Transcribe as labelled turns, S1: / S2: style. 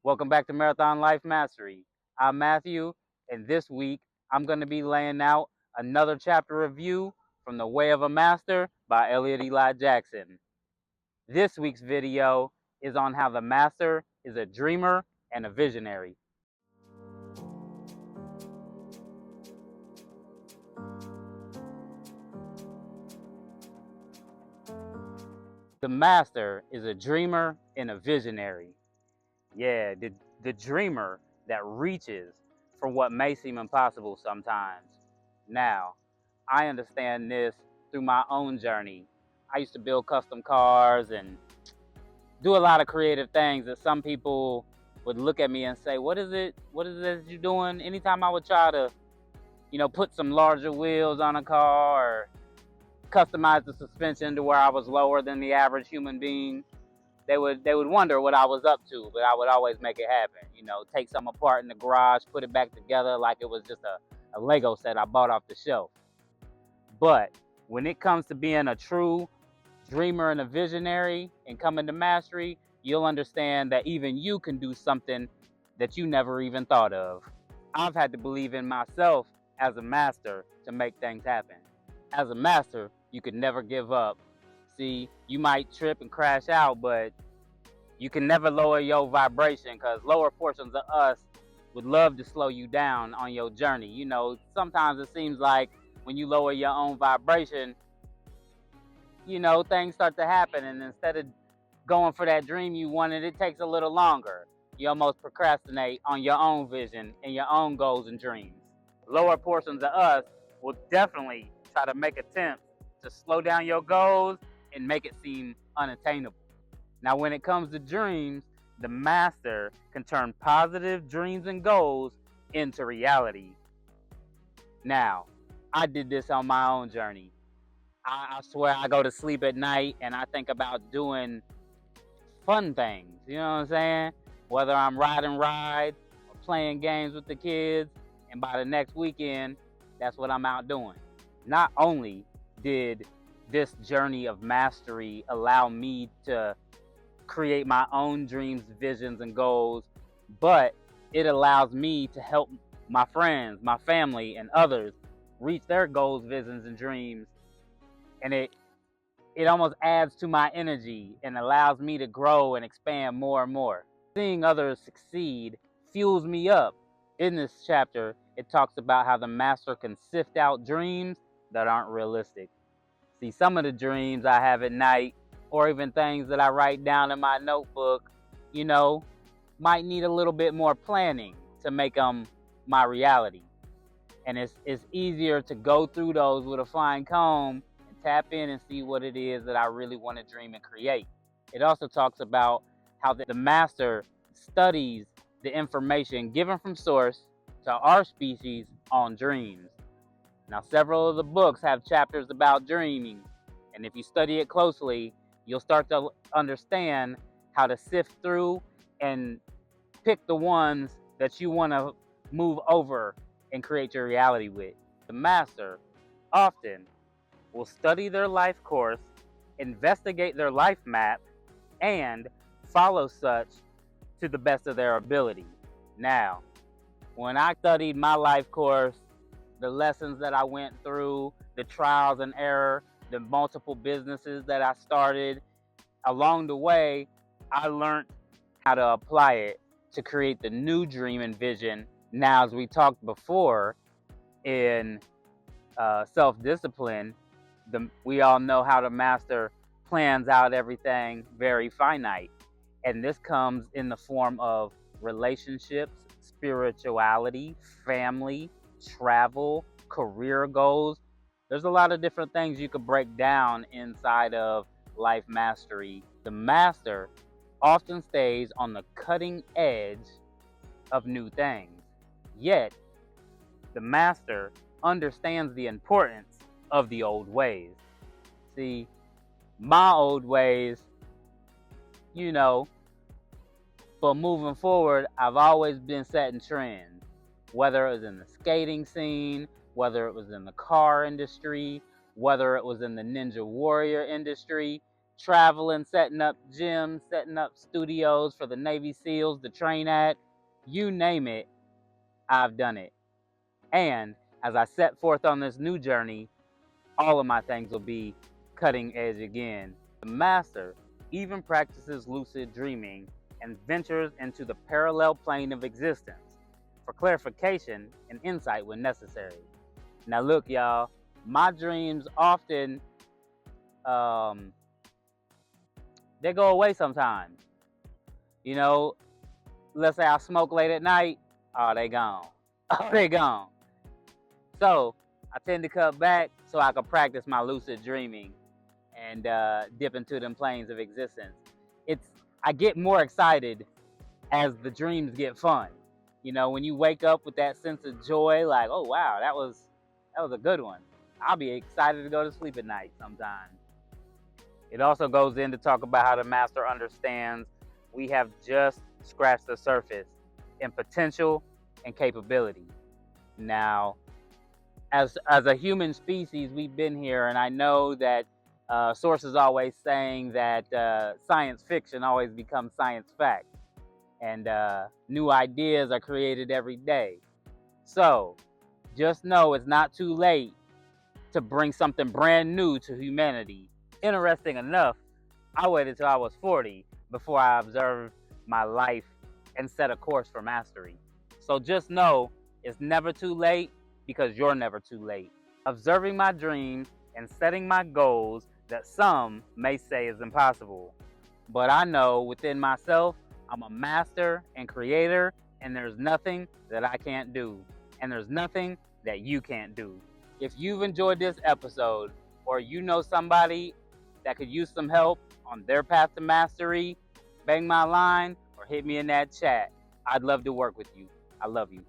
S1: Welcome back to Marathon Life Mastery. I'm Matthew, and this week I'm going to be laying out another chapter review from The Way of a Master by Elliot Eli Jackson. This week's video is on how the master is a dreamer and a visionary. The master is a dreamer and a visionary. Yeah, the dreamer that reaches for what may seem impossible sometimes. Now, I understand this through my own journey. I used to build custom cars and do a lot of creative things that some people would look at me and say, "What is it? What is this you doing?" Anytime I would try to, put some larger wheels on a car or customize the suspension to where I was lower than the average human being, they would wonder what I was up to, but I would always make it happen. Take something apart in the garage, put it back together like it was just a Lego set I bought off the shelf. But when it comes to being a true dreamer and a visionary and coming to mastery, you'll understand that even you can do something that you never even thought of. I've had to believe in myself as a master to make things happen. As a master, you could never give up. See, you might trip and crash out, but you can never lower your vibration because lower portions of us would love to slow you down on your journey. Sometimes it seems like when you lower your own vibration, things start to happen. And instead of going for that dream you wanted, it takes a little longer. You almost procrastinate on your own vision and your own goals and dreams. Lower portions of us will definitely try to make attempts to slow down your goals and make it seem unattainable. Now, when it comes to dreams, the master can turn positive dreams and goals into reality. Now, I did this on my own journey. I swear I go to sleep at night and I think about doing fun things. You know what I'm saying? Whether I'm riding rides or playing games with the kids, and by the next weekend, that's what I'm out doing. Not only did this journey of mastery allow me to create my own dreams, visions, and goals, but it allows me to help my friends, my family, and others reach their goals, visions, and dreams. And it almost adds to my energy and allows me to grow and expand more and more. Seeing others succeed fuels me up. In this chapter, it talks about how the master can sift out dreams that aren't realistic. See, some of the dreams I have at night, or even things that I write down in my notebook, you know, might need a little bit more planning to make them my reality. And it's easier to go through those with a fine comb and tap in and see what it is that I really want to dream and create. It also talks about how the master studies the information given from source to our species on dreams. Now, several of the books have chapters about dreaming, and if you study it closely, you'll start to understand how to sift through and pick the ones that you want to move over and create your reality with. The master often will study their life course, investigate their life map, and follow such to the best of their ability. Now, when I studied my life course, the lessons that I went through, the trials and error, the multiple businesses that I started, along the way, I learned how to apply it to create the new dream and vision. Now, as we talked before in self-discipline, we all know how the master plans out everything very finite. And this comes in the form of relationships, spirituality, family, travel, career goals. There's a lot of different things you could break down inside of life mastery. The master often stays on the cutting edge of new things. Yet, the master understands the importance of the old ways. See, my old ways, you know, but moving forward, I've always been setting trends, whether it was in the skating scene, whether it was in the car industry, whether it was in the Ninja Warrior industry. traveling, setting up gyms, setting up studios for the Navy SEALs to train at. You name it, I've done it. And as I set forth on this new journey, all of my things will be cutting edge again. The master even practices lucid dreaming and ventures into the parallel plane of existence for clarification and insight when necessary. Now look, y'all, my dreams often they go away sometimes. You know, let's say I smoke late at night, oh, they gone. Oh, they gone. So I tend to cut back so I can practice my lucid dreaming and dip into them planes of existence. I get more excited as the dreams get fun. You know, when you wake up with that sense of joy, like, oh wow, that was a good one. I'll be excited to go to sleep at night sometimes. It also goes in to talk about how the master understands we have just scratched the surface in potential and capability. Now, as a human species, we've been here, and I know that sources always saying that science fiction always becomes science fact, and new ideas are created every day. So, just know it's not too late to bring something brand new to humanity. Interesting enough, I waited till I was 40 before I observed my life and set a course for mastery. So just know it's never too late because you're never too late. Observing my dreams and setting my goals that some may say is impossible. But I know within myself, I'm a master and creator, and there's nothing that I can't do. And there's nothing that you can't do. If you've enjoyed this episode, or you know somebody that could use some help on their path to mastery, bang my line or hit me in that chat. I'd love to work with you. I love you.